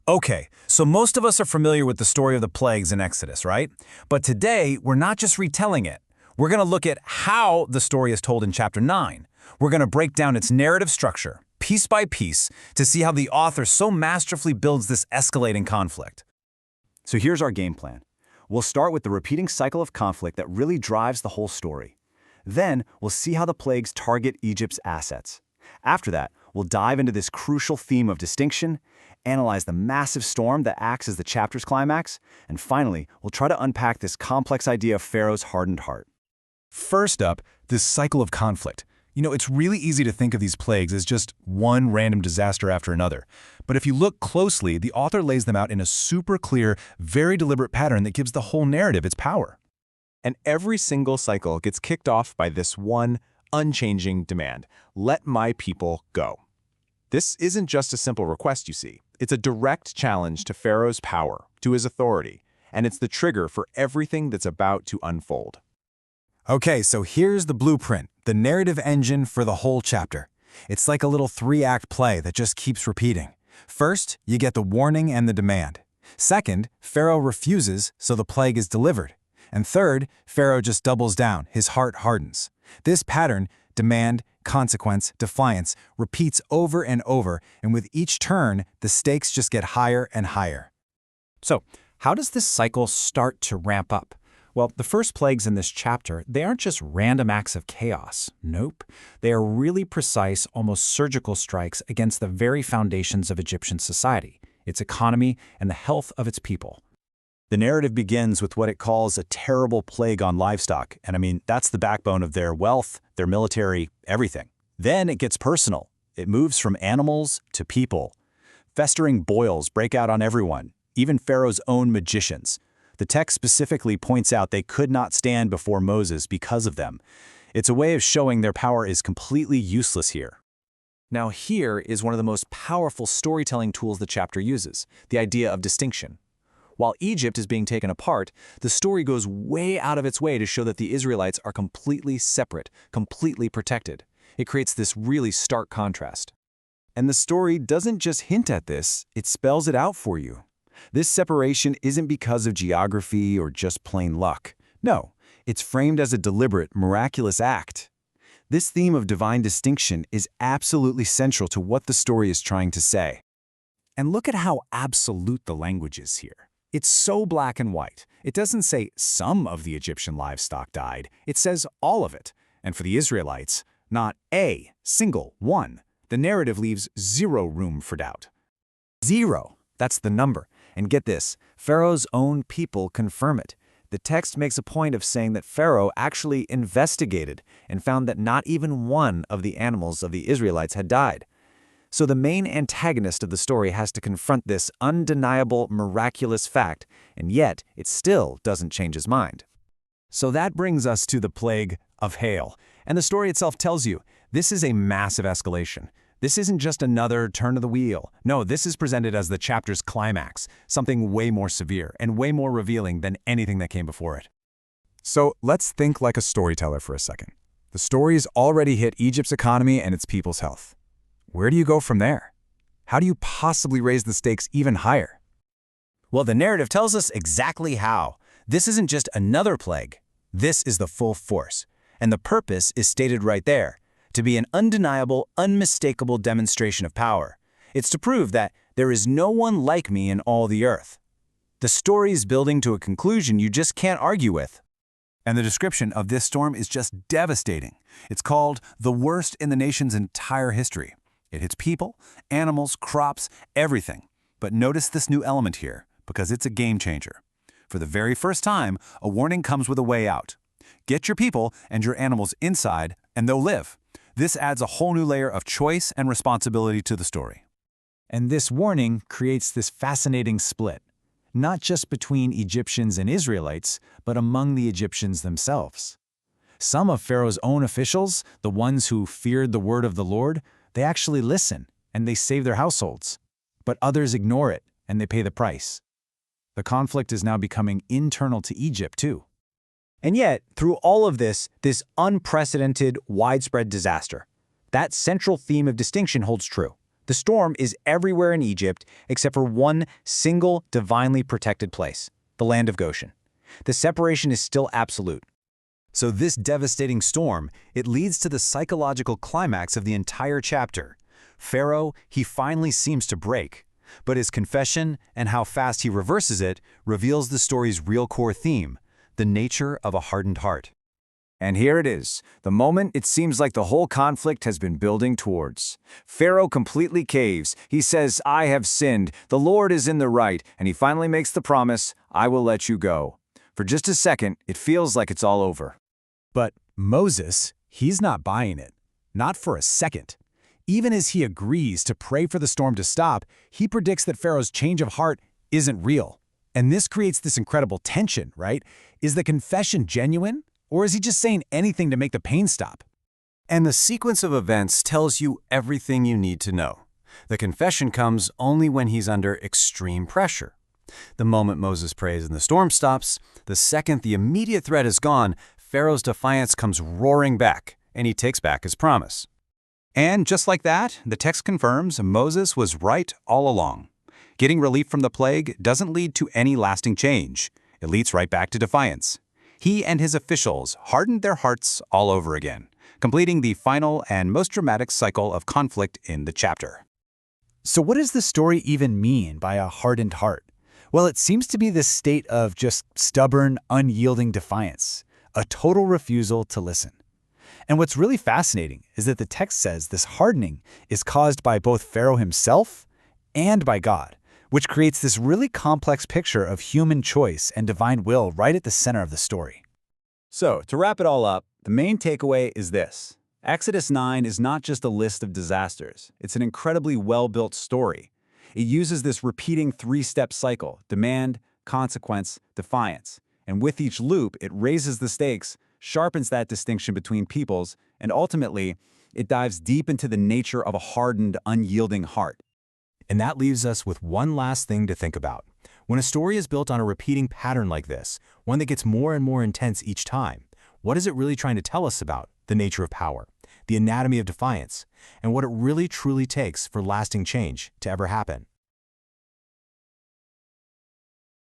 Okay, so most of us are familiar with the story of the plagues in Exodus, right? But today, we're not just retelling it. We're going to look at how the story is told in chapter 9. We're going to break down its narrative structure, piece by piece, to see how the author so masterfully builds this escalating conflict. So here's our game plan. We'll start with the repeating cycle of conflict that really drives the whole story. Then, we'll see how the plagues target Egypt's assets. After that, we'll dive into this crucial theme of distinction, analyze the massive storm that acts as the chapter's climax, and finally, we'll try to unpack this complex idea of Pharaoh's hardened heart. First up, this cycle of conflict. It's really easy to think of these plagues as just one random disaster after another. But if you look closely, the author lays them out in a super clear, very deliberate pattern that gives the whole narrative its power. And every single cycle gets kicked off by this one unchanging demand: let my people go. This isn't just a simple request, you see. It's a direct challenge to Pharaoh's power, to his authority, and it's the trigger for everything that's about to unfold. Okay, so here's the blueprint, the narrative engine for the whole chapter. It's like a little 3-act play that just keeps repeating. First, you get the warning and the demand. Second, Pharaoh refuses, so the plague is delivered. And third, Pharaoh just doubles down, his heart hardens. This pattern, demand, consequence, defiance, repeats over and over, and with each turn, the stakes just get higher and higher. So, how does this cycle start to ramp up? Well, the first plagues in this chapter, they aren't just random acts of chaos. Nope. They are really precise, almost surgical strikes against the very foundations of Egyptian society, its economy, and the health of its people. The narrative begins with what it calls a terrible plague on livestock, and that's the backbone of their wealth, their military, everything. Then it gets personal. It moves from animals to people. Festering boils break out on everyone, even Pharaoh's own magicians. The text specifically points out they could not stand before Moses because of them. It's a way of showing their power is completely useless here. Now here is one of the most powerful storytelling tools the chapter uses, the idea of distinction. While Egypt is being taken apart, the story goes way out of its way to show that the Israelites are completely separate, completely protected. It creates this really stark contrast. And the story doesn't just hint at this, it spells it out for you. This separation isn't because of geography or just plain luck. No, it's framed as a deliberate, miraculous act. This theme of divine distinction is absolutely central to what the story is trying to say. And look at how absolute the language is here. It's so black and white. It doesn't say some of the Egyptian livestock died. It says all of it. And for the Israelites, not a single one. The narrative leaves zero room for doubt. 0. That's the number. And get this, Pharaoh's own people confirm it. The text makes a point of saying that Pharaoh actually investigated and found that not even one of the animals of the Israelites had died. So the main antagonist of the story has to confront this undeniable, miraculous fact, and yet it still doesn't change his mind. So that brings us to the plague of hail. And the story itself tells you, this is a massive escalation. This isn't just another turn of the wheel. No, this is presented as the chapter's climax, something way more severe and way more revealing than anything that came before it. So let's think like a storyteller for a second. The story's already hit Egypt's economy and its people's health. Where do you go from there? How do you possibly raise the stakes even higher? Well, the narrative tells us exactly how. This isn't just another plague. This is the full force. And the purpose is stated right there. To be an undeniable, unmistakable demonstration of power. It's to prove that there is no one like me in all the earth. The story is building to a conclusion you just can't argue with. And the description of this storm is just devastating. It's called the worst in the nation's entire history. It hits people, animals, crops, everything. But notice this new element here, because it's a game changer. For the very first time, a warning comes with a way out. Get your people and your animals inside, and they'll live. This adds a whole new layer of choice and responsibility to the story. And this warning creates this fascinating split, not just between Egyptians and Israelites, but among the Egyptians themselves. Some of Pharaoh's own officials, the ones who feared the word of the Lord, they actually listen and they save their households. But others ignore it and they pay the price. The conflict is now becoming internal to Egypt too. And yet, through all of this unprecedented, widespread disaster, that central theme of distinction holds true. The storm is everywhere in Egypt except for one single divinely protected place, the land of Goshen. The separation is still absolute. So this devastating storm, it leads to the psychological climax of the entire chapter. Pharaoh, he finally seems to break. But his confession and how fast he reverses it reveals the story's real core theme, the nature of a hardened heart. And here it is, the moment it seems like the whole conflict has been building towards. Pharaoh completely caves. He says, "I have sinned, the Lord is in the right," and he finally makes the promise, "I will let you go." For just a second, it feels like it's all over. But Moses, he's not buying it. Not for a second. Even as he agrees to pray for the storm to stop, he predicts that Pharaoh's change of heart isn't real. And this creates this incredible tension, right? Is the confession genuine? Or is he just saying anything to make the pain stop? And the sequence of events tells you everything you need to know. The confession comes only when he's under extreme pressure. The moment Moses prays and the storm stops, the second the immediate threat is gone, Pharaoh's defiance comes roaring back, and he takes back his promise. And just like that, the text confirms Moses was right all along. Getting relief from the plague doesn't lead to any lasting change. It leads right back to defiance. He and his officials hardened their hearts all over again, completing the final and most dramatic cycle of conflict in the chapter. So what does the story even mean by a hardened heart? Well, it seems to be this state of just stubborn, unyielding defiance, a total refusal to listen. And what's really fascinating is that the text says this hardening is caused by both Pharaoh himself and by God, which creates this really complex picture of human choice and divine will right at the center of the story. So, to wrap it all up, the main takeaway is this. Exodus 9 is not just a list of disasters. It's an incredibly well-built story. It uses this repeating three-step cycle: demand, consequence, defiance. And with each loop, it raises the stakes, sharpens that distinction between peoples, and ultimately, it dives deep into the nature of a hardened, unyielding heart. And that leaves us with one last thing to think about. When a story is built on a repeating pattern like this, one that gets more and more intense each time, what is it really trying to tell us about the nature of power, the anatomy of defiance, and what it really truly takes for lasting change to ever happen?